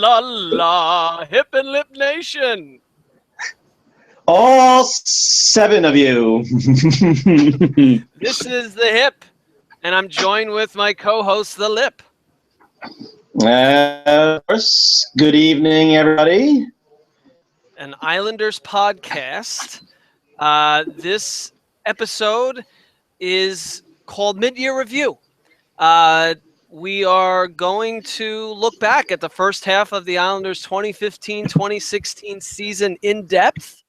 la la, Hip and Lip Nation. All 7 of you. This is the Hip, and I'm joined with my co-host, the Lip. Good evening, everybody. An Islanders podcast. This episode is called Mid-Year Review. We are going to look back at the first half of the Islanders' 2015-2016 season in depth.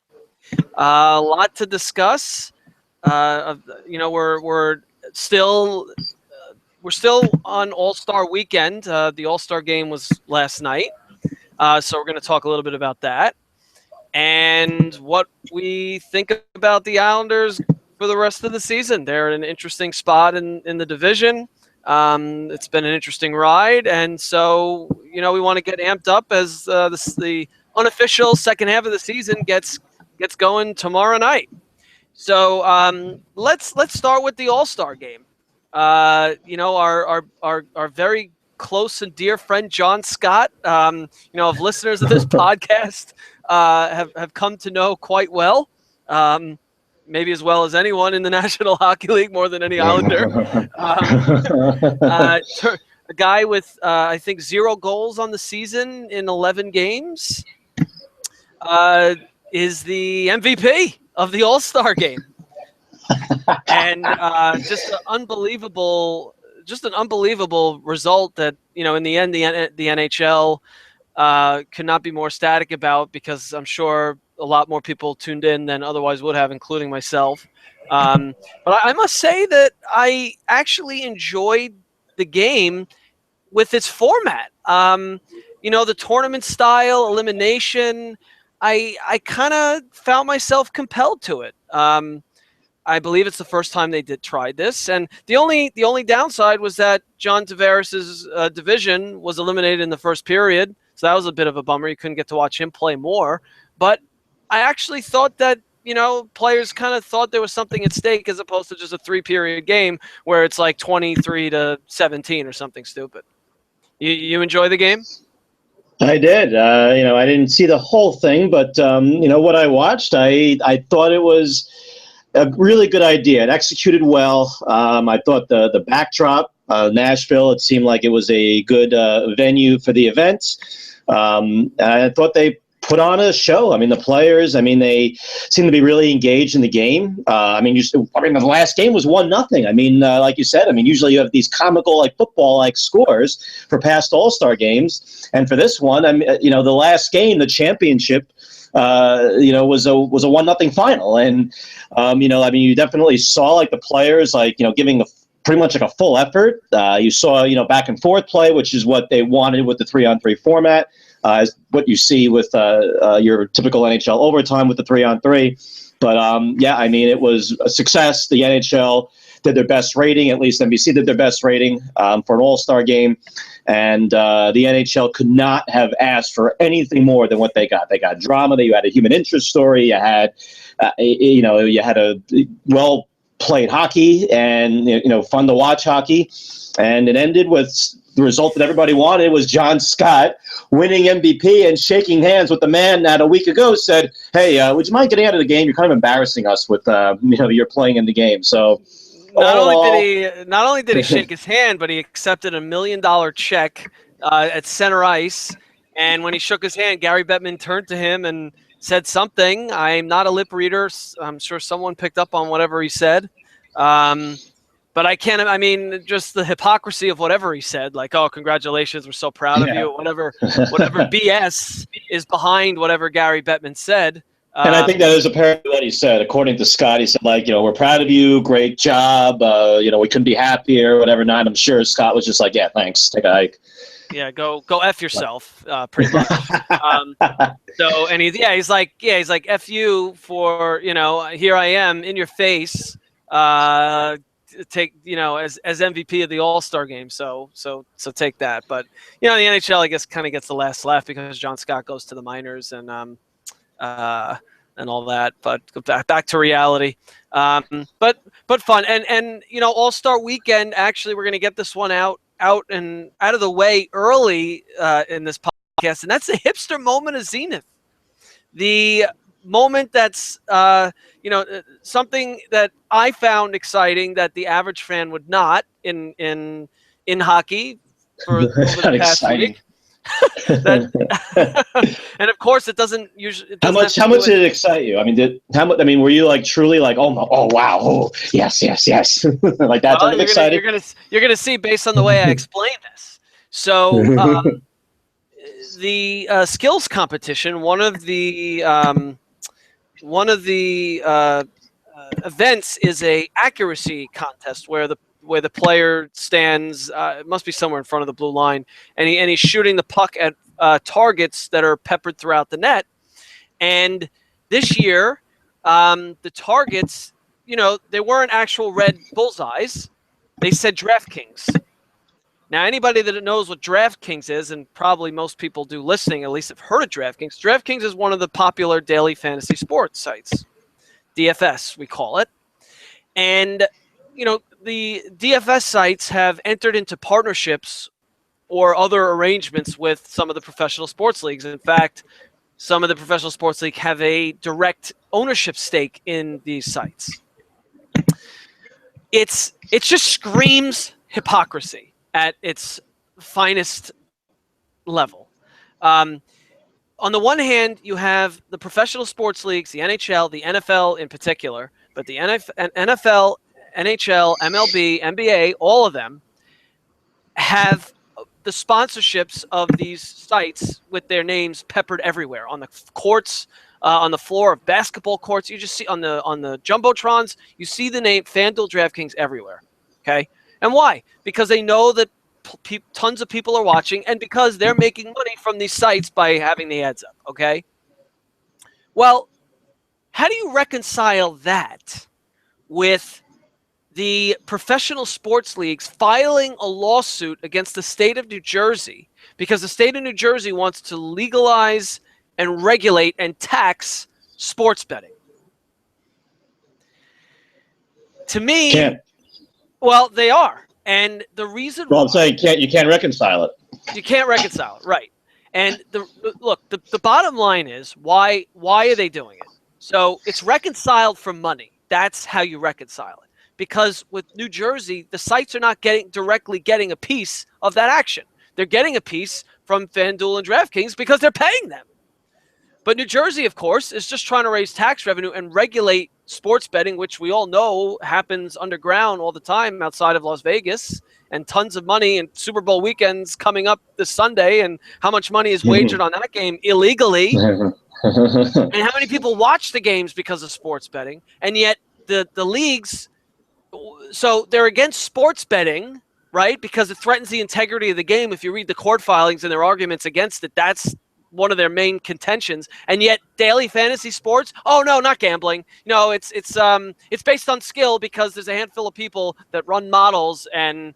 A lot to discuss. We're still on All-Star weekend. The All-Star game was last night, so we're going to talk a little bit about that and what we think about the Islanders for the rest of the season. They're in an interesting spot in the division. It's been an interesting ride, and so we want to get amped up as the unofficial second half of the season gets going tomorrow night. So let's start with the All-Star game. Our very close and dear friend John Scott, of listeners of this podcast, have come to know quite well. Maybe as well as anyone in the National Hockey League, more than any Islander. A guy with, I think, 0 goals on the season in 11 games is the MVP of the All-Star game. And just an unbelievable result that, in the end, the NHL could not be more ecstatic about, because I'm sure a lot more people tuned in than otherwise would have, including myself. But I must say that I actually enjoyed the game with its format. The tournament style, elimination, I kind of found myself compelled to it. I believe it's the first time they tried this, and the only downside was that John Tavares' division was eliminated in the first period, so that was a bit of a bummer. You couldn't get to watch him play more, but I actually thought that players kind of thought there was something at stake, as opposed to just a 3-period game where it's like 23-17 or something stupid. You enjoy the game? I did. I didn't see the whole thing, but what I watched, I thought it was a really good idea. It executed well. I thought the backdrop, Nashville, it seemed like it was a good venue for the event. I thought they put on a show. I mean, the players, they seem to be really engaged in the game. The last game was 1-0. Like you said, usually you have these comical, football scores for past All-Star games. And for this one, the last game, the championship, was a 1-0 final. And, you definitely saw the players, giving pretty much a full effort. You saw, back and forth play, which is what they wanted with the 3-on-3 format. Is what you see with your typical NHL overtime with the 3-on-3. But it was a success. The NHL did their best rating, at least NBC did their best rating for an All-Star game. And the NHL could not have asked for anything more than what they got. They got drama. You had a human interest story. You had, you had a well-played hockey and, fun to watch hockey. And it ended with the result that everybody wanted. Was John Scott winning MVP and shaking hands with the man that a week ago said, "Hey, would you mind getting out of the game? You're kind of embarrassing us with you're playing in the game." So not only did he shake his hand, but he accepted $1 million check at center ice. And when he shook his hand, Gary Bettman turned to him and said something. I'm not a lip reader. I'm sure someone picked up on whatever he said. But I can't, just the hypocrisy of whatever he said, like, "Oh, congratulations, we're so proud of you," whatever BS is behind whatever Gary Bettman said. And I think that is apparently what he said. According to Scott, he said, "We're proud of you, great job, we couldn't be happier," whatever. Not, I'm sure Scott was just like, "Yeah, thanks, take a hike." Yeah, go F yourself, pretty much. So, and he's like, "F you for, here I am in your face, take as MVP of the All-Star game, so take that." But the NHL, I guess, kind of gets the last laugh because John Scott goes to the minors and all that. But back to reality. But fun and All-Star weekend. Actually, we're gonna get this one out of the way early in this podcast, and that's the hipster moment of Zenith. The moment that's something that I found exciting that the average fan would not in hockey for over the past week. And of course, it doesn't usually. How much did it excite you? I mean, were you like truly like, oh wow, oh yes, like that type of excited? You're gonna see based on the way I explain this. So the skills competition, one of the events is a accuracy contest where the player stands. It must be somewhere in front of the blue line, and he's shooting the puck at targets that are peppered throughout the net. And this year, the targets, they weren't actual red bullseyes. They said DraftKings. Now, anybody that knows what DraftKings is, and probably most people do listening, at least have heard of DraftKings. DraftKings is one of the popular daily fantasy sports sites. DFS, we call it. And, the DFS sites have entered into partnerships or other arrangements with some of the professional sports leagues. In fact, some of the professional sports leagues have a direct ownership stake in these sites. It just screams hypocrisy at its finest level. On the one hand, you have the professional sports leagues, the NHL, the NFL in particular, but the NFL, NHL, MLB, NBA, all of them have the sponsorships of these sites with their names peppered everywhere on the courts, on the floor of basketball courts. You just see on the jumbotrons, you see the name FanDuel, DraftKings everywhere. Okay, and why? Because they know that tons of people are watching, and because they're making money from these sites by having the ads up. Okay, well, how do you reconcile that with the professional sports leagues filing a lawsuit against the state of New Jersey because the state of New Jersey wants to legalize and regulate and tax sports betting? To me, well, they are. And the reason I'm saying you can't reconcile it. You can't reconcile it, right. And the bottom line is, why are they doing it? So it's reconciled for money. That's how you reconcile it. Because with New Jersey, the sites are not directly getting a piece of that action. They're getting a piece from FanDuel and DraftKings because they're paying them. But New Jersey, of course, is just trying to raise tax revenue and regulate sports betting, which we all know happens underground all the time outside of Las Vegas, and tons of money, and Super Bowl weekends coming up this Sunday, and how much money is wagered on that game illegally, and how many people watch the games because of sports betting. And yet the leagues, so they're against sports betting, right? Because it threatens the integrity of the game. If you read the court filings and their arguments against it, that's one of their main contentions. And yet daily fantasy sports, oh no, not gambling. It's based on skill because there's a handful of people that run models and,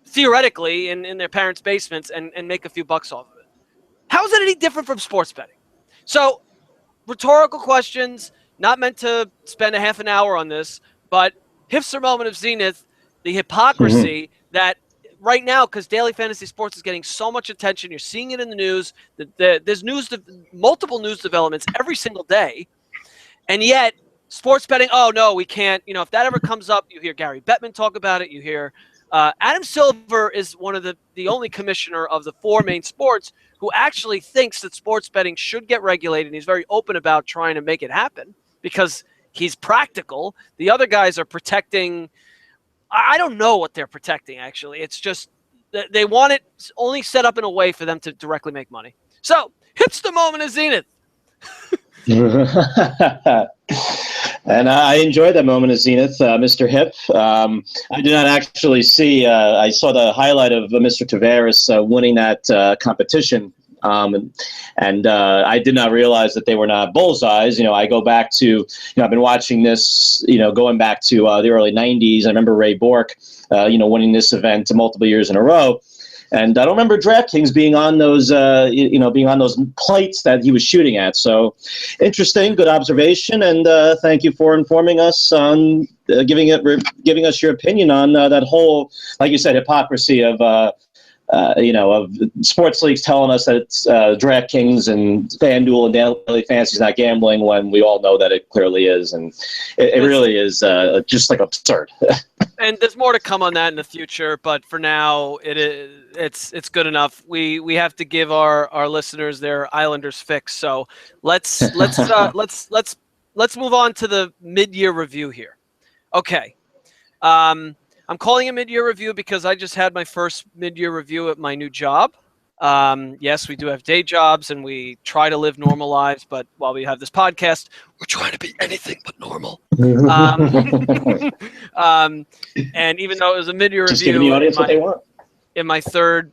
theoretically in their parents' basements and make a few bucks off of it. How is it any different from sports betting? So rhetorical questions, not meant to spend a half an hour on this, but hipster moment of Zenith, the hypocrisy that right now, because daily fantasy sports is getting so much attention, you're seeing it in the news. There's multiple news developments every single day, and yet sports betting. Oh no, we can't. If that ever comes up, you hear Gary Bettman talk about it. You hear Adam Silver is one of the only commissioner of the four main sports who actually thinks that sports betting should get regulated. And he's very open about trying to make it happen because he's practical. The other guys are protecting. I don't know what they're protecting, actually. It's just they want it only set up in a way for them to directly make money. So, hipster moment of Zenith. And I enjoyed that moment of Zenith, Mr. Hip. I did not actually see, I saw the highlight of Mr. Tavares winning that competition. And I did not realize that they were not bullseyes. I go back to, I've been watching this, going back to the early 90s. I remember Ray Bork, winning this event multiple years in a row. And I don't remember DraftKings being on those, being on those plates that he was shooting at. So interesting, good observation. And thank you for informing us on giving us your opinion on that whole, like you said, hypocrisy of of sports leagues telling us that it's DraftKings and FanDuel and Daily Fantasy is not gambling when we all know that it clearly is, and it really is just like absurd. And there's more to come on that in the future, but for now, it's good enough. We have to give our listeners their Islanders fix. So let's move on to the mid-year review here. Okay. I'm calling a mid-year review because I just had my first mid-year review at my new job. Yes, we do have day jobs and we try to live normal lives, but while we have this podcast, we're trying to be anything but normal. And even though it was a mid-year just review, giving the audience what they want. In my third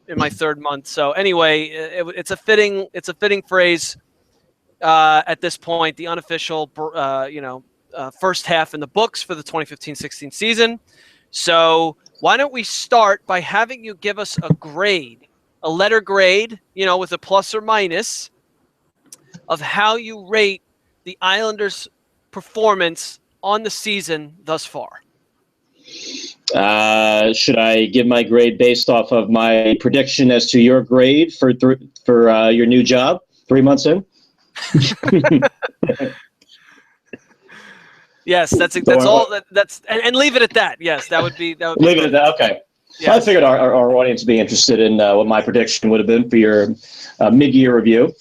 month. So anyway, it's a fitting phrase at this point. The unofficial, first half in the books for the 2015-16 season. So why don't we start by having you give us a letter grade, with a plus or minus of how you rate the Islanders' performance on the season thus far. Should I give my grade based off of my prediction as to your grade for your new job 3 months in? Yes, that's all. And leave it at that. Yes, that would be leave it at that. Okay. Yes. I figured our audience would be interested in what my prediction would have been for your mid-year review.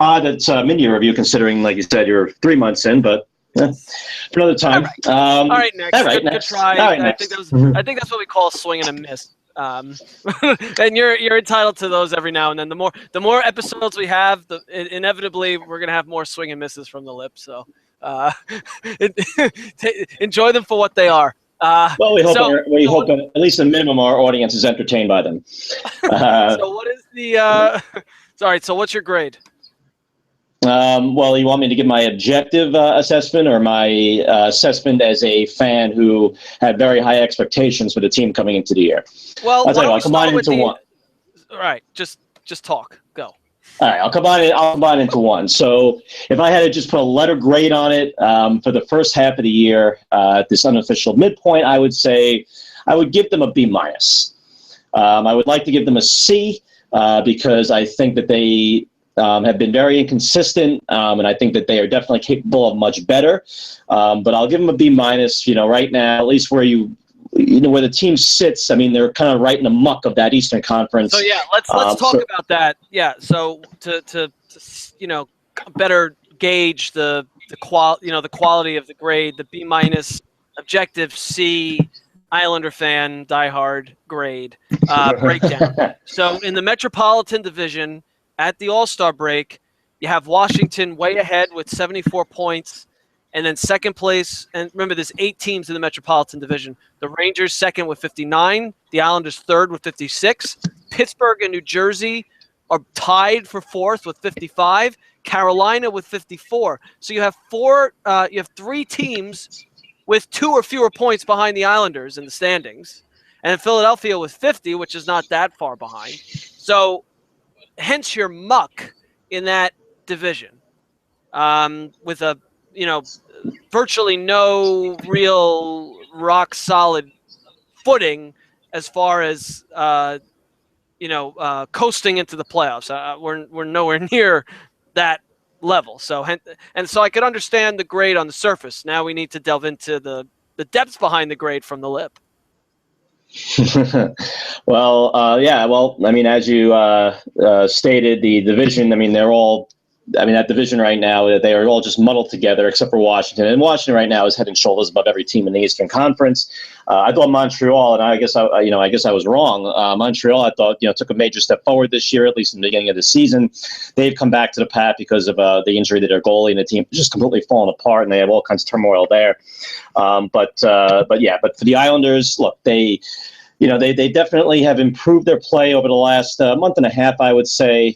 Odd it's mid-year review considering, like you said, you're 3 months in, but for another time. All right, next. All right, next. Good try. All right, I next. think that's what we call a swing and a miss. And you're entitled to those every now and then. The more episodes we have, inevitably we're gonna have more swing and misses from the lip. So enjoy them for what they are. Well, we hope that at least a minimum our audience is entertained by them. So what is the? Sorry. So what's your grade? Well, you want me to give my objective assessment or my assessment as a fan who had very high expectations for the team coming into the year? Well, I'll tell you what, I'll combine it into one. All right, just talk. Go. All right, I'll combine it into one. So if I had to just put a letter grade on it for the first half of the year, at this unofficial midpoint, I would say I would give them a B-. I would like to give them a C because I think that they have been very inconsistent, and I think that they are definitely capable of much better. But I'll give them a B-. Right now, at least where where the team sits. I mean, they're kind of right in the muck of that Eastern Conference. So yeah, let's talk about that. Yeah. So to better gauge the quality of the grade, the B-, objective C, Islander fan, diehard grade breakdown. So in the Metropolitan Division, at the All-Star break, you have Washington way ahead with 74 points, and then second place. And remember, there's 8 teams in the Metropolitan Division. The Rangers second with 59, the Islanders third with 56. Pittsburgh and New Jersey are tied for fourth with 55. Carolina with 54. So you have 3 teams with 2 or fewer points behind the Islanders in the standings, and Philadelphia with 50, which is not that far behind. So hence your muck in that division, with virtually no real rock solid footing as far as coasting into the playoffs. We're nowhere near that level. So I could understand the grade on the surface. Now we need to delve into the depths behind the grade from the lip. Well, I mean, as you stated, the division, I mean, that division right now, they are all just muddled together except for Washington. And Washington right now is head and shoulders above every team in the Eastern Conference. I thought Montreal, and I guess I was wrong. Montreal, I thought, took a major step forward this year, at least in the beginning of the season. They've come back to the path because of the injury to their goalie, and the team just completely fallen apart, and they have all kinds of turmoil there. But for the Islanders, look, they definitely have improved their play over the last month and a half, I would say.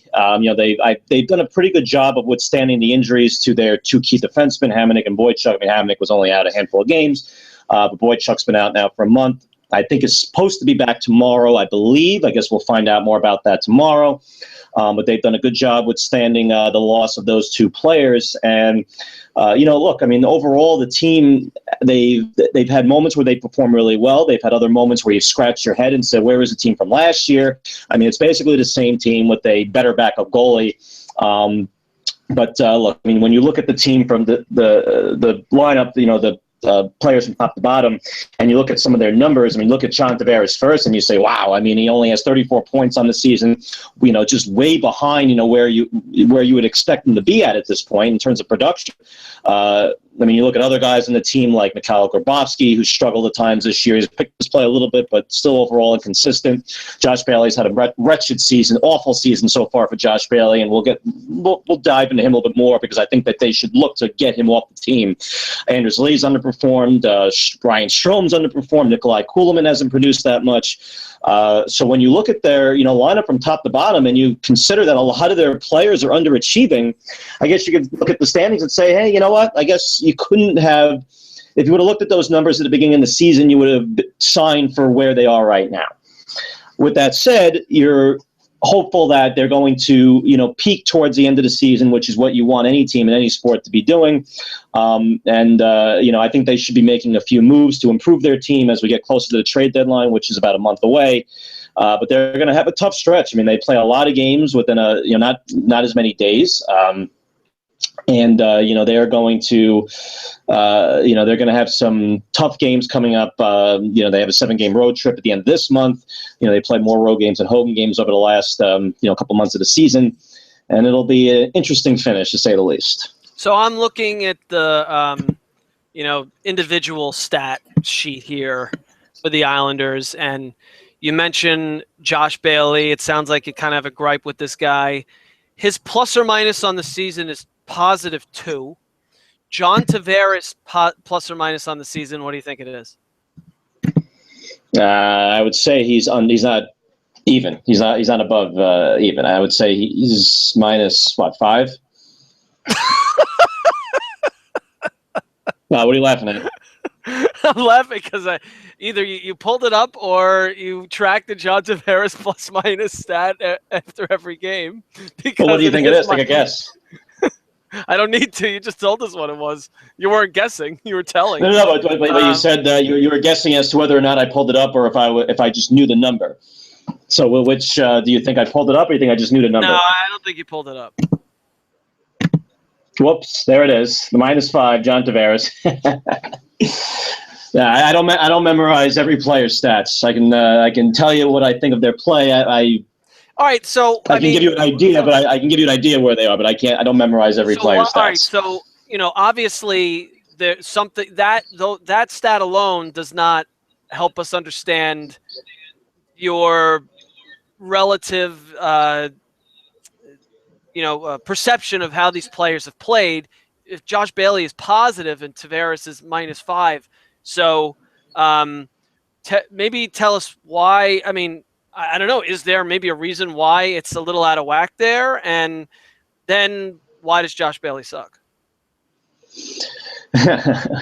They've done a pretty good job of withstanding the injuries to their 2 key defensemen, Hamonic and Boychuk. I mean, Hamonic was only out a handful of games, but Boychuk's been out now for a month. I think is supposed to be back tomorrow, I believe. I guess we'll find out more about that tomorrow. But they've done a good job withstanding the loss of those two players. And, look, I mean, overall, the team, they've had moments where they perform really well. They've had other moments where you scratch your head and say, where is the team from last year? I mean, it's basically the same team with a better backup goalie. But look, I mean, when you look at the team from the lineup, the players from top to bottom, and you look at some of their numbers. I mean, look at John Tavares first, and you say, wow, I mean, he only has 34 points on the season, just way behind, where you would expect him to be at this point in terms of production. I mean, you look at other guys in the team like Mikhail Grabovski, who struggled at times this year. He's picked his play a little bit, but still overall inconsistent. Josh Bailey's had a wretched season, awful season so far for Josh Bailey, and we'll dive into him a little bit more because I think that they should look to get him off the team. Anders Lee's underperformed. Brian Strome's underperformed. Nikolai Kulemin hasn't produced that much. So when you look at their lineup from top to bottom and you consider that a lot of their players are underachieving, I guess you could look at the standings and say, hey, you know what? I guess you couldn't have, if you would have looked at those numbers at the beginning of the season, you would have signed for where they are right now. With that said, you're hopeful that they're going to, peak towards the end of the season, which is what you want any team in any sport to be doing. I think they should be making a few moves to improve their team as we get closer to the trade deadline, which is about a month away. But they're going to have a tough stretch. I mean, they play a lot of games within not as many days. They're going to, they're going to have some tough games coming up. They have a 7-game road trip at the end of this month. They play more road games and home games over the last, couple months of the season, and it'll be an interesting finish to say the least. So I'm looking at the, individual stat sheet here for the Islanders, and you mentioned Josh Bailey. It sounds like you kind of have a gripe with this guy. His plus or minus on the season is +2. John Tavares plus or minus on the season. What do you think it is? I would say he's not even. He's not above even. I would say he's minus 5. What are you laughing at? I'm laughing because either you pulled it up or you tracked the John Tavares plus minus stat after every game. Well, what do you think it is? Take a guess. I don't need to. You just told us what it was. You weren't guessing. You were telling. No, but you said you were guessing as to whether or not I pulled it up or if I just knew the number. So which do you think I pulled it up or you think I just knew the number? No, I don't think you pulled it up. Whoops, there it is. The -5, John Tavares. Yeah, I don't memorize every player's stats. I can tell you what I think of their play. All right, so I can give you an idea, but I can give you an idea where they are, but I can't. I don't memorize every player's stats. All right, so obviously there's something that stat alone does not help us understand your relative, perception of how these players have played. If Josh Bailey is positive and Tavares is -5, so maybe tell us why. I mean, I don't know. Is there maybe a reason why it's a little out of whack there? And then why does Josh Bailey suck?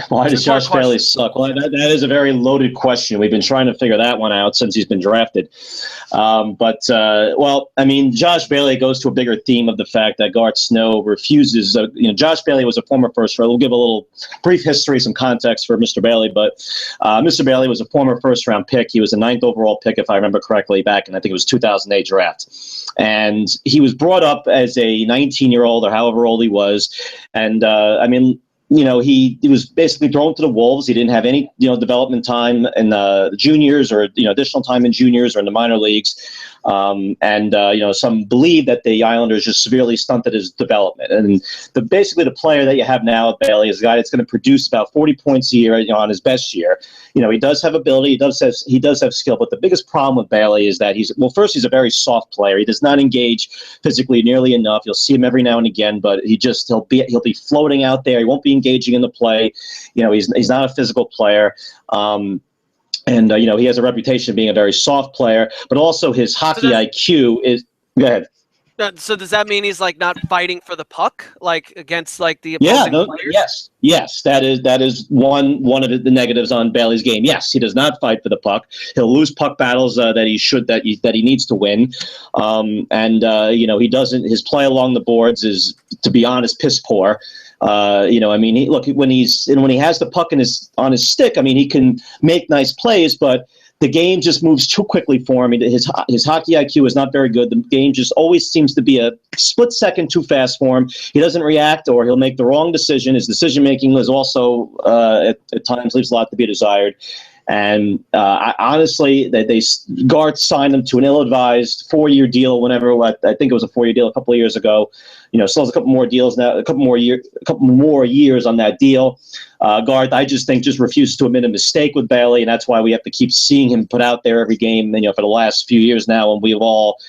Why does Josh Bailey suck? Well, that is a very loaded question. We've been trying to figure that one out since he's been drafted. Josh Bailey goes to a bigger theme of the fact that Garth Snow refuses. Josh Bailey was a former first-round. We'll give a little brief history, some context for Mr. Bailey. But Mr. Bailey was a former first-round pick. He was the 9th overall pick, if I remember correctly, back in, I think it was 2008 draft. And he was brought up as a 19-year-old or however old he was. And, he was basically thrown to the wolves. He didn't have any, development time in the juniors or, additional time in juniors or in the minor leagues. Some believe that the Islanders just severely stunted his development. And basically the player that you have now at Bailey is a guy that's going to produce about 40 points a year, on his best year. He does have ability. He does have skill. But the biggest problem with Bailey is that he's a very soft player. He does not engage physically nearly enough. You'll see him every now and again, but he'll be floating out there. He won't be engaging in the play. He's not a physical player. He has a reputation of being a very soft player, but also his hockey IQ is. Go ahead. So does that mean he's like not fighting for the puck, like against like the Yeah, opposing no, players? yes. That is one of the negatives on Bailey's game. Yes, he does not fight for the puck. He'll lose puck battles that he needs to win, he doesn't. His play along the boards is, to be honest, piss poor. When he has the puck on his stick, I mean, he can make nice plays, but the game just moves too quickly for him. His hockey IQ is not very good. The game just always seems to be a split second too fast for him. He doesn't react, or he'll make the wrong decision. His decision making is also at times leaves a lot to be desired. And honestly, Garth signed him to an ill-advised 4-year deal. I think it was a 4-year deal a couple of years ago. Still has a couple more deals now, a couple more years on that deal. Garth, I just think, just refuses to admit a mistake with Bailey, and that's why we have to keep seeing him put out there every game. And for the last few years now, and we've all,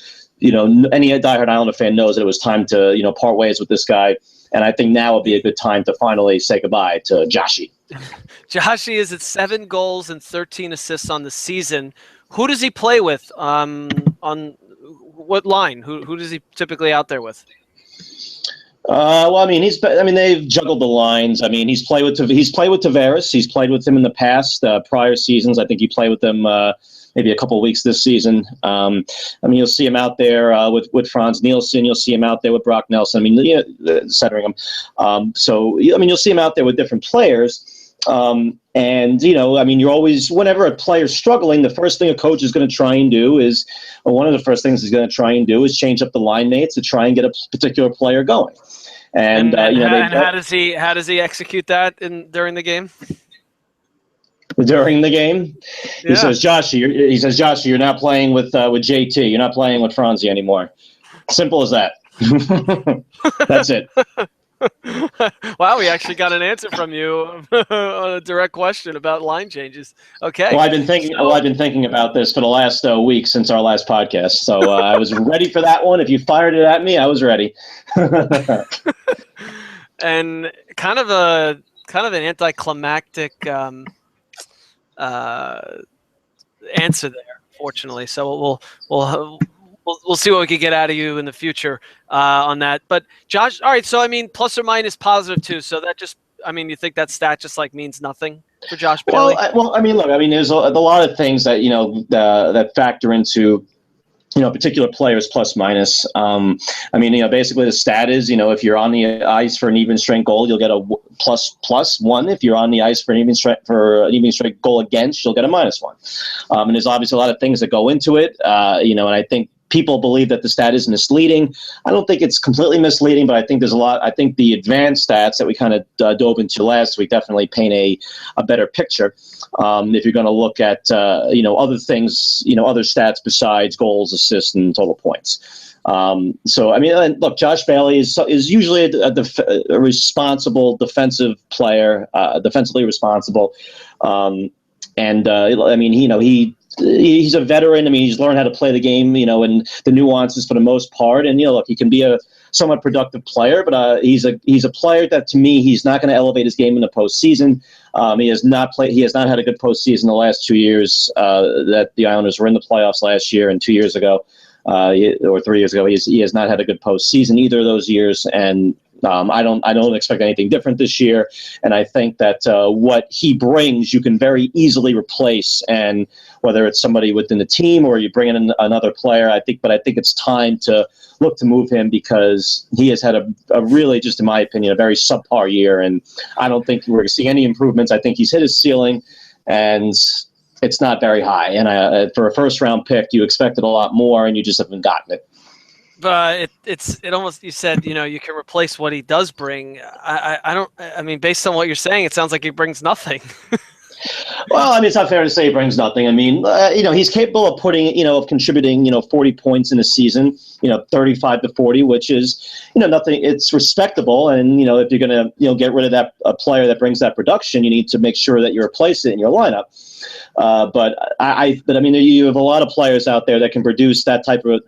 any diehard Islander fan knows that it was time to part ways with this guy. And I think now would be a good time to finally say goodbye to Joshy. Joshy is at 7 goals and 13 assists on the season. Who does he play with? On what line? Who does he typically out there with? They've juggled the lines. I mean, he's played with Tavares. He's played with him in the past, prior seasons. I think he played with them maybe a couple of weeks this season. You'll see him out there with Franz Nielsen. You'll see him out there with Brock Nelson. Centering him. You'll see him out there with different players. You're always, whenever a player's struggling, the first thing a coach is going to try and do is, or one of the first things he's going to try and do is change up the line mates to try and get a particular player going. And how does he execute that during the game? During the game, he says, Joshy, you're not playing with JT. You're not playing with Franzi anymore. Simple as that. That's it. Wow, we actually got an answer from you on a direct question about line changes. Okay. Well, I've been thinking about this for the last week since our last podcast, so I was ready for that one. If you fired it at me, I was ready. And kind of an anticlimactic answer there, fortunately. So we'll see what we can get out of you in the future on that. But Josh, all right. So plus or minus positive too. So that just, you think that stat just means nothing for Josh Bailey? There's a lot of things that that factor into particular players plus minus. Basically the stat is, if you're on the ice for an even strength goal, you'll get a +1. If you're on the ice for an even strength goal against, you'll get a -1. And there's obviously a lot of things that go into it. And I think people believe that the stat is misleading. I don't think it's completely misleading, but I think there's a lot. I think the advanced stats that we kind of dove into last week definitely paint a better picture. If you're going to look at other things, other stats besides goals, assists, and total points. Look, Josh Bailey is usually a responsible defensive player, defensively responsible, He's a veteran. He's learned how to play the game, and the nuances for the most part. And look, he can be a somewhat productive player, but he's a player that, to me, he's not going to elevate his game in the postseason. He has not had a good postseason the last 2 years that the Islanders were in the playoffs last year and 2 years ago, or 3 years ago. He has not had a good postseason either of those years, and I don't expect anything different this year. And I think that what he brings, you can very easily replace. And whether it's somebody within the team or you bring in another player, I think it's time to look to move him, because he has had a really, just in my opinion, a very subpar year. And I don't think we're going to see any improvements. I think he's hit his ceiling, and it's not very high. And for a first-round pick, you expected a lot more, and you just haven't gotten it. But it almost, you said, you can replace what he does bring. Based on what you're saying, it sounds like he brings nothing. Well, it's not fair to say he brings nothing. He's capable of of contributing, 40 points in a season, 35 to 40, which is, nothing. It's respectable. And, if you're going to, get rid of that a player that brings that production, you need to make sure that you replace it in your lineup. But you have a lot of players out there that can produce that type of,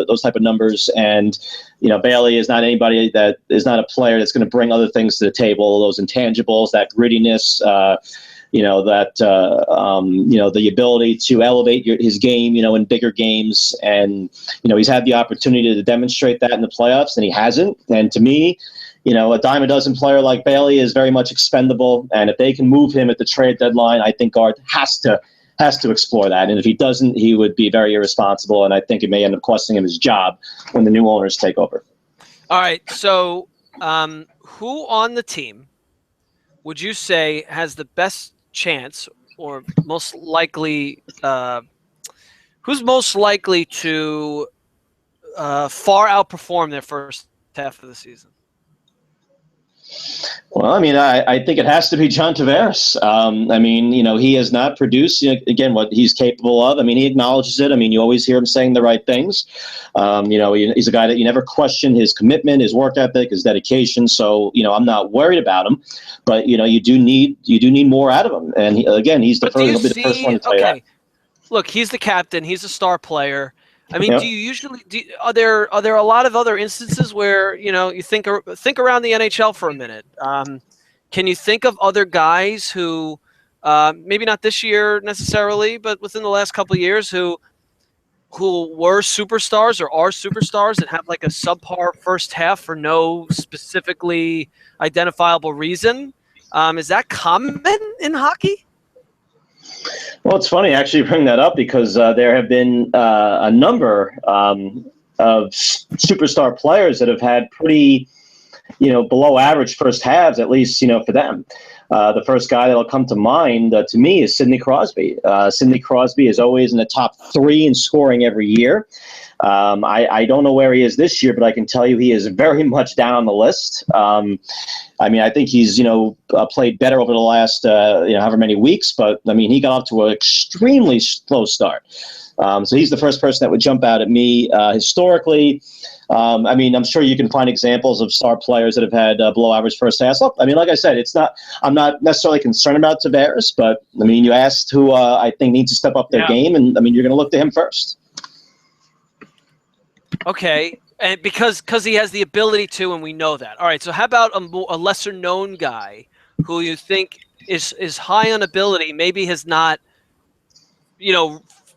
those type of numbers. And, Bailey is not anybody that is not a player that's going to bring other things to the table, those intangibles, that grittiness, the ability to elevate his game, in bigger games. And, he's had the opportunity to demonstrate that in the playoffs, and he hasn't. And to me, a dime a dozen player like Bailey is very much expendable. And if they can move him at the trade deadline, I think Garth has to explore that. And if he doesn't, he would be very irresponsible. And I think it may end up costing him his job when the new owners take over. All right. So who on the team would you say has the best chance, or most likely, who's most likely to far outperform their first half of the season? Well, I think it has to be John Tavares. He has not produced, again, what he's capable of. He acknowledges it. You always hear him saying the right things. He's a guy that you never question his commitment, his work ethic, his dedication. So, I'm not worried about him. But, you do need more out of him. And he'll be the first one to tell you that. Look, he's the captain. He's a star player. Yep. Do you usually are there a lot of other instances where you think around the NHL for a minute? Can you think of other guys who maybe not this year necessarily, but within the last couple of years who were superstars or are superstars that have like a subpar first half for no specifically identifiable reason? Is that common in hockey? Well, it's funny actually you bring that up, because there have been a number of superstar players that have had pretty, below average first halves, at least, for them. The first guy that'll come to mind to me is Sidney Crosby. Sidney Crosby is always in the top 3 in scoring every year. I don't know where he is this year, but I can tell you he is very much down on the list. I think he's, played better over the last, however many weeks, but he got off to an extremely slow start. So he's the first person that would jump out at me. Historically, I'm sure you can find examples of star players that have had below average first halves. Look, like I said, I'm not necessarily concerned about Tavares, but you asked who I think needs to step up their game, and you're going to look to him first. Okay, and because he has the ability to, and we know that. All right, so how about a lesser known guy who you think is high on ability, maybe has not,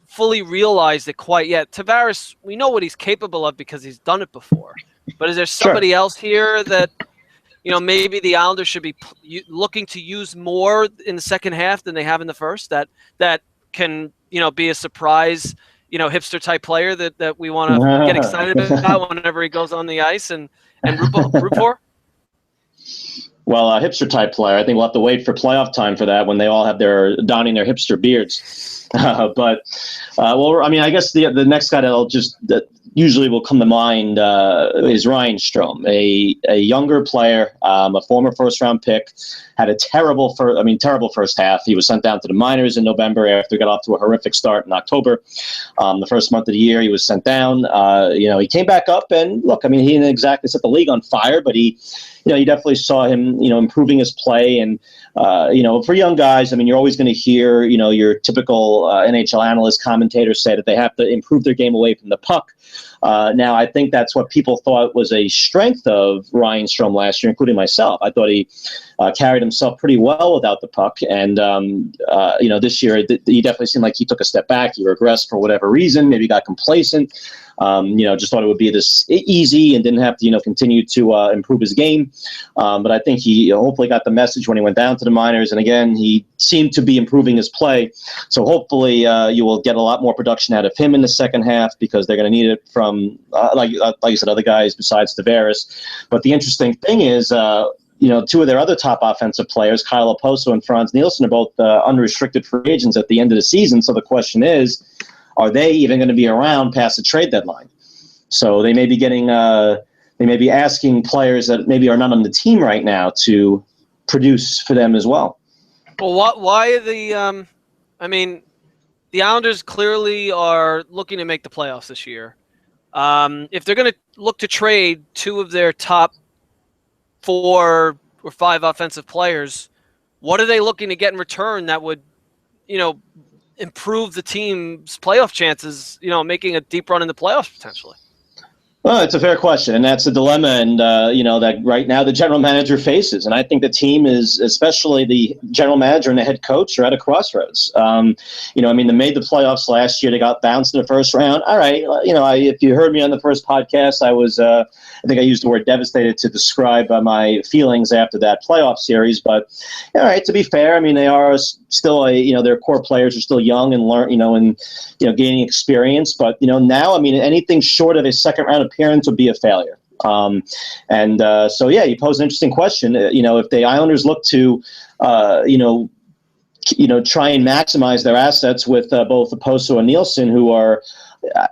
fully realized it quite yet? Tavares, we know what he's capable of because he's done it before. But is there somebody else here that, maybe the Islanders should be looking to use more in the second half than they have in the first? That can, be a surprise, hipster type player that we want to get excited about whenever he goes on the ice and root for? Well, a hipster type player, I think we'll have to wait for playoff time for that when they all have donning their hipster beards. I guess the next guy that usually will come to mind is Ryan Strome, a younger player, a former first-round pick, had a terrible first half. He was sent down to the minors in November after he got off to a horrific start in October. The first month of the year, he was sent down. He came back up, and look, he didn't exactly set the league on fire, but he definitely saw him, improving his play. And, for young guys, you're always going to hear, your typical NHL analyst commentators say that they have to improve their game away from the puck. Now, I think that's what people thought was a strength of Ryan Strome last year, including myself. I thought he carried himself pretty well without the puck. And, this year, he definitely seemed like he took a step back. He regressed for whatever reason, maybe got complacent. Just thought it would be this easy and didn't have to, continue to improve his game. But I think he hopefully got the message when he went down to the minors. And again, he seemed to be improving his play. So hopefully you will get a lot more production out of him in the second half, because they're going to need it from, like you said, other guys besides Tavares. But the interesting thing is, two of their other top offensive players, Kyle Oposo and Franz Nielsen, are both unrestricted free agents at the end of the season. So the question is, are they even going to be around past the trade deadline? So they may be asking players that maybe are not on the team right now to produce for them as well. Well, why the Islanders clearly are looking to make the playoffs this year. If they're going to look to trade 2 of their top 4 or 5 offensive players, what are they looking to get in return that would, improve the team's playoff chances, making a deep run in the playoffs potentially? Well, it's a fair question, and that's a dilemma, and that right now the general manager faces, and I think the team is, especially the general manager and the head coach, are at a crossroads. They made the playoffs last year. They got bounced in the first round. All right, if you heard me on the first podcast, I think I used the word devastated to describe my feelings after that playoff series. But all right, to be fair, I mean they are still their core players are still young and gaining experience. But now, I mean, anything short of a second round appearance would be a failure. You pose an interesting question. If the Islanders look to, try and maximize their assets with both Okposo and Nielsen, who are,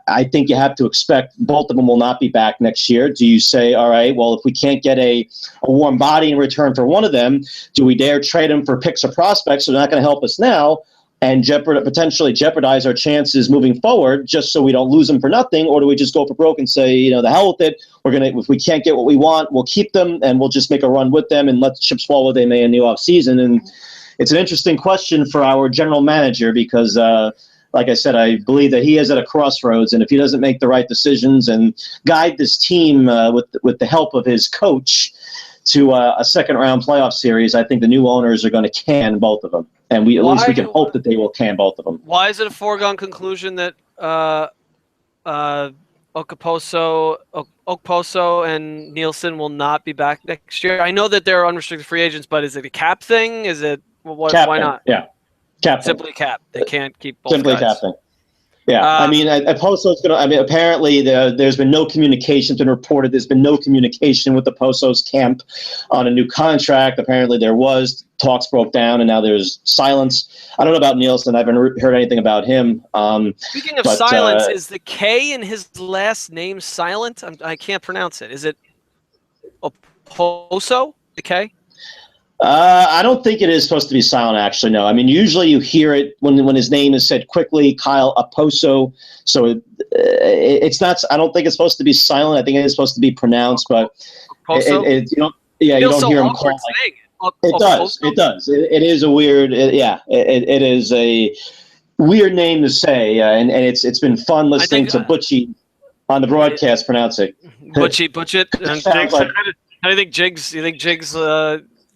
I think you have to expect both of them will not be back next year. Do you say, all right, well, if we can't get a warm body in return for one of them, do we dare trade them for picks or prospects? So they're not going to help us now and potentially jeopardize our chances moving forward just so we don't lose them for nothing? Or do we just go for broke and say, the hell with it. If we can't get what we want, we'll keep them and we'll just make a run with them and let the chips fall where they may in the off season. And it's an interesting question for our general manager because, like I said, I believe that he is at a crossroads, and if he doesn't make the right decisions and guide this team with the help of his coach to a second-round playoff series, I think the new owners are going to can both of them. And at least we can hope that they will can both of them. Why is it a foregone conclusion that Okposo and Nielsen will not be back next year? I know that they're unrestricted free agents, but is it a cap thing? Is it why not? Yeah, cap. Simply cap. They can't keep both simply guys. Captain. Yeah, Okposo's going to. I mean, apparently there's been no communication. It's been reported there's been no communication with the Okposo's camp on a new contract. Apparently there was. Talks broke down, and now there's silence. I don't know about Nielsen. I haven't heard anything about him. Speaking of silence, is the K in his last name silent? I can't pronounce it. Is it Okposo? The K? I don't think it is supposed to be silent, actually, no. I mean, usually you hear it when his name is said quickly, Kyle Okposo. So it's not. I don't think it's supposed to be silent. I think it is supposed to be pronounced, but you don't hear him call. It does. It is a weird. It is a weird name to say, and it's been fun listening to Butchie on the broadcast pronounce it. Butchie. How do you think Jigs? You think Jigs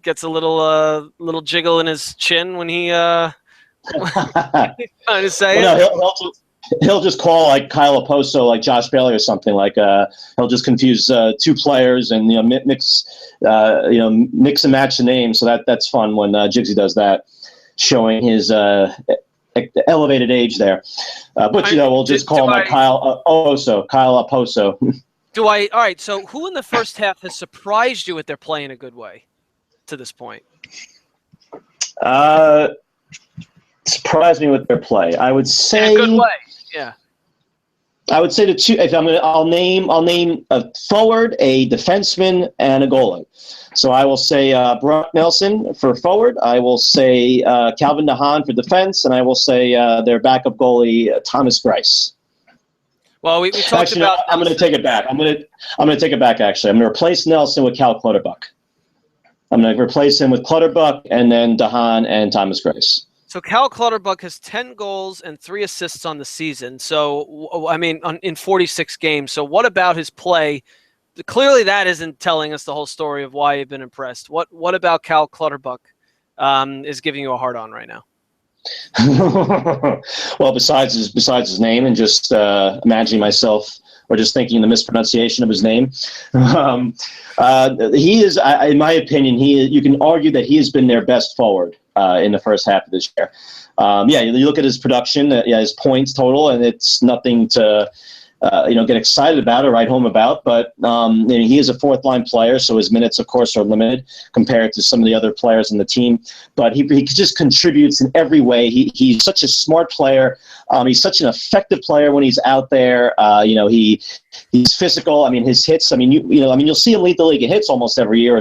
gets a little jiggle in his chin when he trying to say it? No, he'll just call like Kyle Okposo like Josh Bailey or something. Like he'll just confuse two players and mix and match the names. So that's fun when Jigsy does that, showing his elevated age there. But we'll just call him like Kyle Okposo. All right. So who in the first half has surprised you with their play in a good way to this point? Surprised me with their play. I would say in a good way. Yeah. I would say the two. I'll name a forward, a defenseman, and a goalie. So I will say Brock Nelson for forward. I will say Calvin DeHaan for defense, and I will say their backup goalie Thomas Greiss. Well, we talked about. I'm going to take it back. I'm going to take it back. Actually, I'm going to replace Nelson with Cal Clutterbuck. I'm going to replace him with Clutterbuck, and then DeHaan and Thomas Greiss. So Cal Clutterbuck has 10 goals and 3 assists on the season. So, I mean, in 46 games. So what about his play? Clearly that isn't telling us the whole story of why you've been impressed. What about Cal Clutterbuck is giving you a hard on right now? Well, besides his name and just imagining myself or just thinking the mispronunciation of his name, he is, in my opinion, you can argue that he has been their best forward in the first half of this year. You look at his production, his points total, and it's nothing to get excited about or write home about. But he is a fourth line player, so his minutes, of course, are limited compared to some of the other players in the team. But he just contributes in every way. He's such a smart player. He's such an effective player when he's out there. He's physical. I mean, his hits. I mean, you'll see him lead the league in hits almost every year,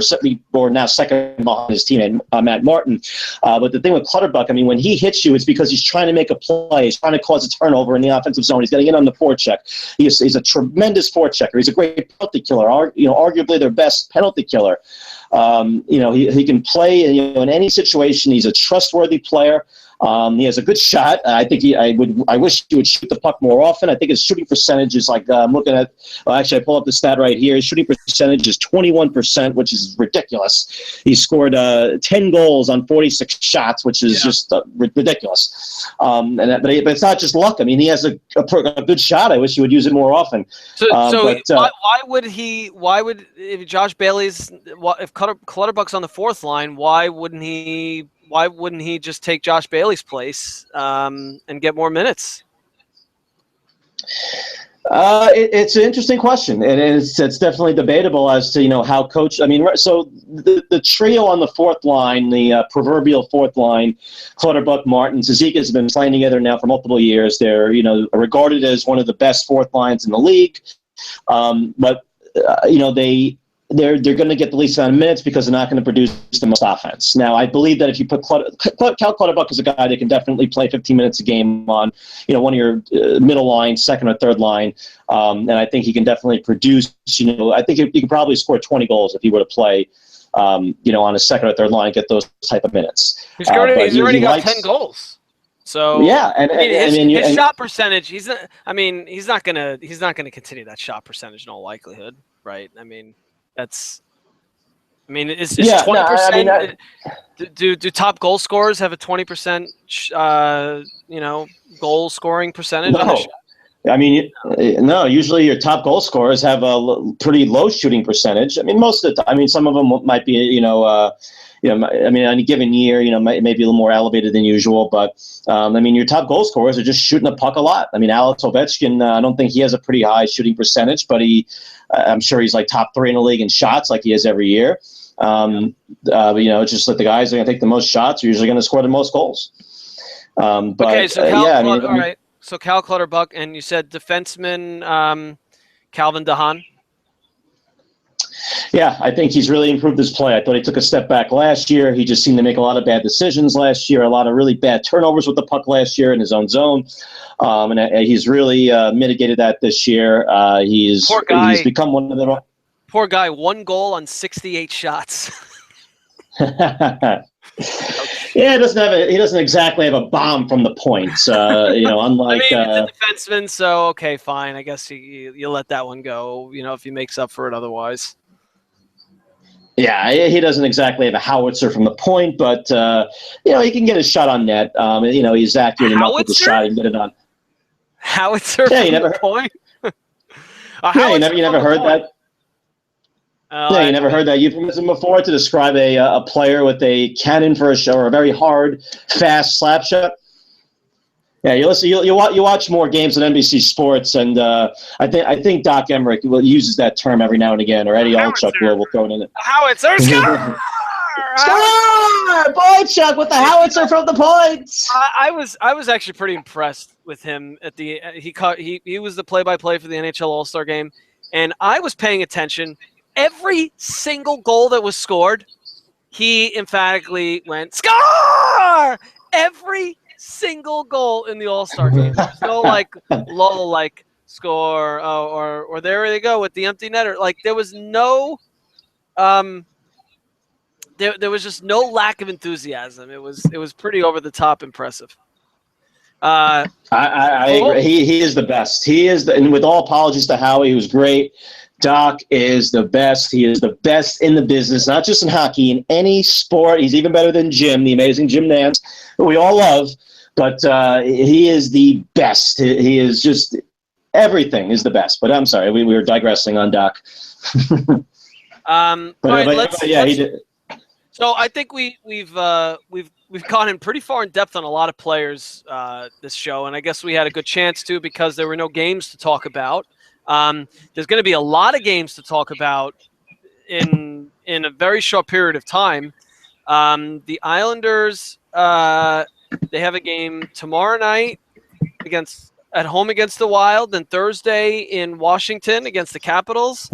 or now second behind his teammate Matt Martin. But the thing with Clutterbuck, I mean, when he hits you, it's because he's trying to make a play. He's trying to cause a turnover in the offensive zone. He's getting in on the forecheck. He's a tremendous forechecker. He's a great penalty killer. Arguably their best penalty killer. He can play in any situation. He's a trustworthy player. He has a good shot. I think I wish he would shoot the puck more often. I think his shooting percentage is like I'm looking at. Well, actually, I pull up the stat right here. His shooting percentage is 21%, which is ridiculous. He scored 10 goals on 46 shots, which is just ridiculous. But it's not just luck. I mean, he has a good shot. I wish he would use it more often. Why would he? Why would if Josh Bailey's? If Clutterbuck's on the fourth line, why wouldn't he? Why wouldn't he just take Josh Bailey's place and get more minutes? It's an interesting question, and it's definitely debatable as to how coach. I mean, so the trio on the fourth line, the proverbial fourth line, Clutterbuck, Martin, Cizikas has been playing together now for multiple years. They're regarded as one of the best fourth lines in the league, but they're going to get the least amount of minutes because they're not going to produce the most offense. Now, I believe that if you put Cal Clutterbuck is a guy that can definitely play 15 minutes a game on, one of your middle line, second or third line, and I think he can definitely produce. I think he could probably score 20 goals if he were to play, on a second or third line and get those type of minutes. He's already got 10 goals. So yeah, his shot percentage. He's not gonna continue that shot percentage in all likelihood, right? I mean. It's 20%. Do top goal scorers have a 20% goal scoring percentage? No. No. Usually, your top goal scorers have a pretty low shooting percentage. I mean, most of the time. I mean, some of them might be, on a given year, maybe a little more elevated than usual. But your top goal scorers are just shooting the puck a lot. I mean, Alex Ovechkin. I don't think he has a pretty high shooting percentage, but I'm sure he's like top 3 in the league in shots, like he is every year. It's just that the guys that are going to take the most shots are usually going to score the most goals. All right. So Cal Clutterbuck, and you said defenseman Calvin DeHaan. Yeah, I think he's really improved his play. I thought he took a step back last year. He just seemed to make a lot of bad decisions last year, a lot of really bad turnovers with the puck last year in his own zone. And he's really mitigated that this year. He's become one of the... Poor guy, 1 goal on 68 shots. Yeah, he doesn't exactly have a bomb from the point. Unlike he's a defenseman, so okay, fine. I guess you let that one go. If he makes up for it otherwise. Yeah, he doesn't exactly have a howitzer from the point, but he can get his shot on net. He's accurate enough with the shot and get it on. Howitzer from the point. You never heard that. You never heard that euphemism before to describe a player with a cannon for a show or a very hard, fast slap shot. Yeah, you watch more games on NBC Sports, and I think Doc Emmerich uses that term every now and again, or Eddie Olchuk will throw it in. Howitzer, score! Boychuk with the howitzer from the points. I was actually pretty impressed with him at the he was the play-by-play for the NHL All-Star game, and I was paying attention. Every single goal that was scored, he emphatically went score. Every single goal in the All-Star game. There's no lull, score, or there they go with the empty netter. Like there was no, there was just no lack of enthusiasm. It was pretty over the top impressive. I agree. He is the best. He is, and with all apologies to Howie, he was great. Doc is the best. He is the best in the business, not just in hockey, in any sport. He's even better than Jim, the amazing Jim Nance, who we all love. But he is the best. He is just everything is the best. But I'm sorry, we were digressing on Doc. He did. So I think we've gone in pretty far in depth on a lot of players this show, and I guess we had a good chance to because there were no games to talk about. There's going to be a lot of games to talk about in a very short period of time. The Islanders, they have a game tomorrow night at home against the Wild, then Thursday in Washington against the Capitals.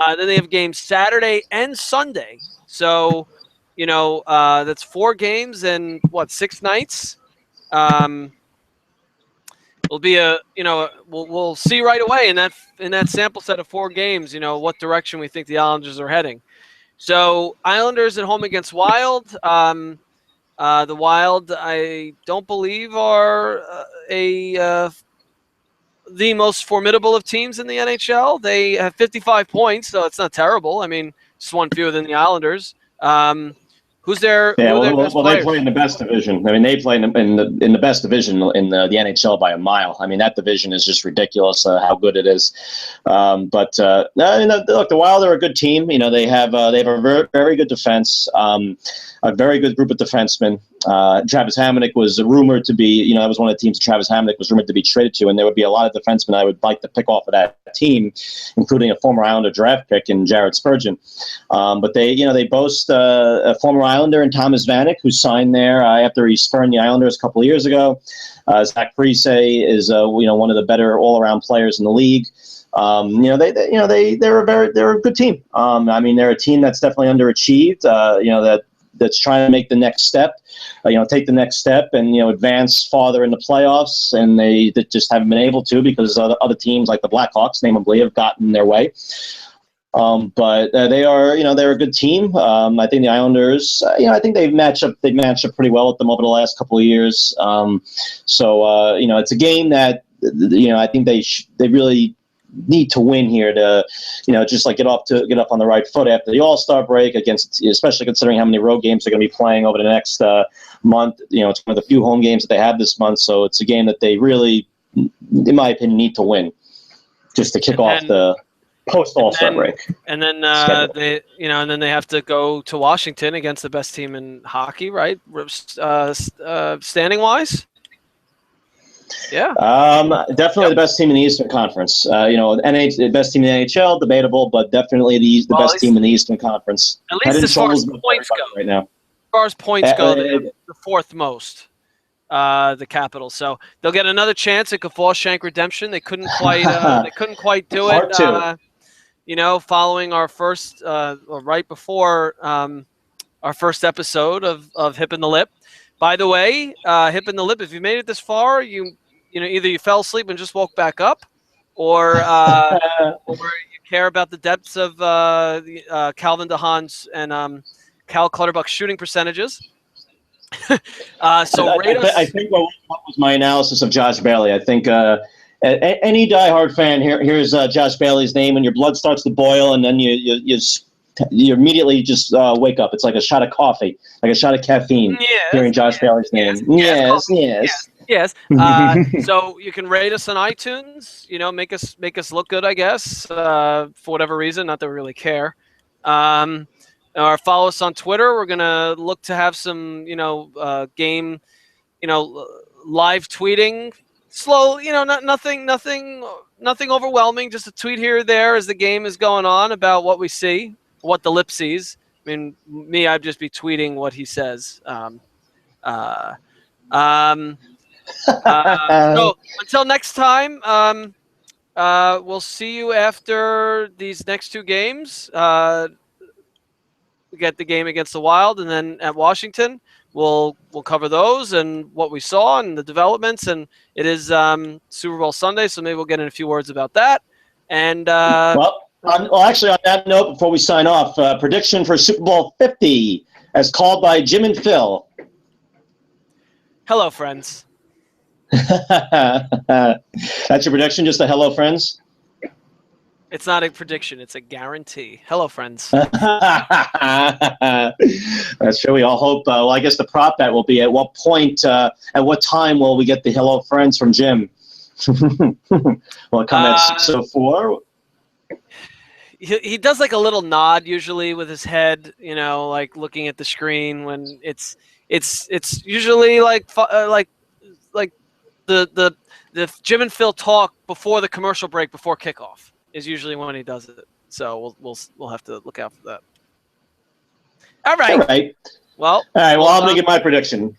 Then they have games Saturday and Sunday. So, that's 4 games and 6 nights. It'll be we'll see right away in that sample set of 4 games, what direction we think the Islanders are heading. So Islanders at home against Wild. The Wild, I don't believe, are the most formidable of teams in the NHL. They have 55 points, so it's not terrible. I mean, just one fewer than the Islanders. Who's their Yeah, who are their best well, they players? play in the best division. I mean, they play in the best division in the NHL by a mile. I mean, that division is just ridiculous how good it is. No, look, the Wild are a good team. You know, they have a very, very good defense, a very good group of defensemen. Travis Hamonic was rumored to be, you know, that was one of the teams Travis Hamonic was rumored to be traded to, and there would be a lot of defensemen I would like to pick off of that team, including a former Islander draft pick in Jared Spurgeon. But they boast a former Islander in Thomas Vanek, who signed there after he spurned the Islanders a couple of years ago. Zach Parise is one of the better all-around players in the league. They're a good team. I mean, they're a team that's definitely underachieved. That's trying to make the next step, take the next step and, advance farther in the playoffs. And they just haven't been able to because other teams like the Blackhawks, namely, have gotten their way. But they are, they're a good team. I think the Islanders, I think they've matched up pretty well with them over the last couple of years. It's a game that, I think they really need to win here to, just like get up on the right foot after the All-Star break especially considering how many road games they're going to be playing over the next month. It's one of the few home games that they have this month. So it's a game that they really, in my opinion, need to win just to kick off the post All-Star break. And then they have to go to Washington against the best team in hockey, right? Standing wise. Yeah. Definitely the best team in the Eastern Conference. The best team in the NHL, debatable, but definitely the best team in the Eastern Conference. At least as far as points go. Right now. As far as points go, they have the fourth most. The Capitals, so they'll get another chance at Shank redemption. They couldn't quite do it. Following our first, or right before our first episode of Hip and the Lip. By the way, Hip and the Lip, if you made it this far, either you fell asleep and just woke back up, or you care about the depths of Calvin DeHaan's and Cal Clutterbuck's shooting percentages. I think what was my analysis of Josh Bailey. I think any diehard fan hears Josh Bailey's name and your blood starts to boil, and then you immediately just wake up. It's like a shot of coffee, like a shot of caffeine. Hearing Josh Bailey's name. Yes. So you can rate us on iTunes. Make us look good, I guess, for whatever reason. Not that we really care. Or follow us on Twitter. We're gonna look to have some, game, live tweeting. Slow, nothing overwhelming. Just a tweet here or there as the game is going on about what we see, what the Lip sees. I mean, I'd just be tweeting what he says. So until next time, we'll see you after these next two games. We get the game against the Wild, and then at Washington, we'll cover those and what we saw and the developments. And it is Super Bowl Sunday, so maybe we'll get in a few words about that. And actually, on that note, before we sign off, prediction for Super Bowl 50, as called by Jim and Phil. Hello, friends. That's your prediction, just a hello, friends? It's not a prediction. It's a guarantee. Hello, friends. That's true. We all hope. I guess the prop bet will be at what point, at what time will we get the hello, friends from Jim? Will it come at 6:04? He does like a little nod usually with his head, like looking at the screen when it's usually like the Jim and Phil talk before the commercial break before kickoff is usually when he does it. So we'll have to look out for that. All right. Well, I'm making my prediction.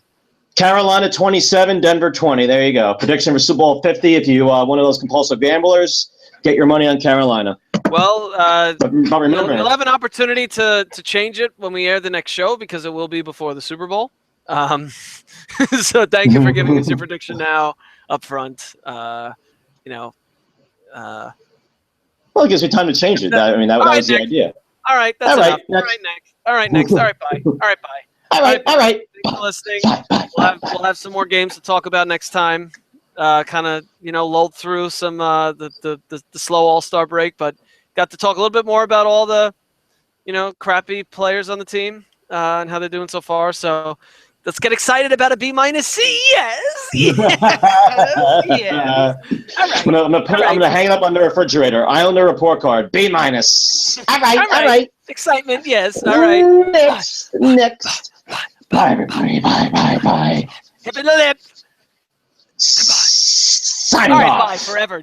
Carolina 27, Denver 20. There you go. Prediction for Super Bowl 50. If you one of those compulsive gamblers, get your money on Carolina. Well, but remember, you'll have an opportunity to change it when we air the next show because it will be before the Super Bowl. So thank you for giving us your prediction now up front. Well, it gives me time to change it. That was the idea. All right, that's enough. All right, next. All right, next. All right, bye. All right, bye. All right. Thanks for listening. We'll have some more games to talk about next time. Kind of lulled through some the slow All-Star break, but got to talk a little bit more about all the crappy players on the team and how they're doing so far. So let's get excited about a B-C. Yes. Yes. All right. I'm gonna hang it up on the refrigerator. Islander report card. B-. All right. Excitement. Yes. All right. Next. Bye, everybody. Bye. Hip and the lip. Signing All right. off. Bye forever. ...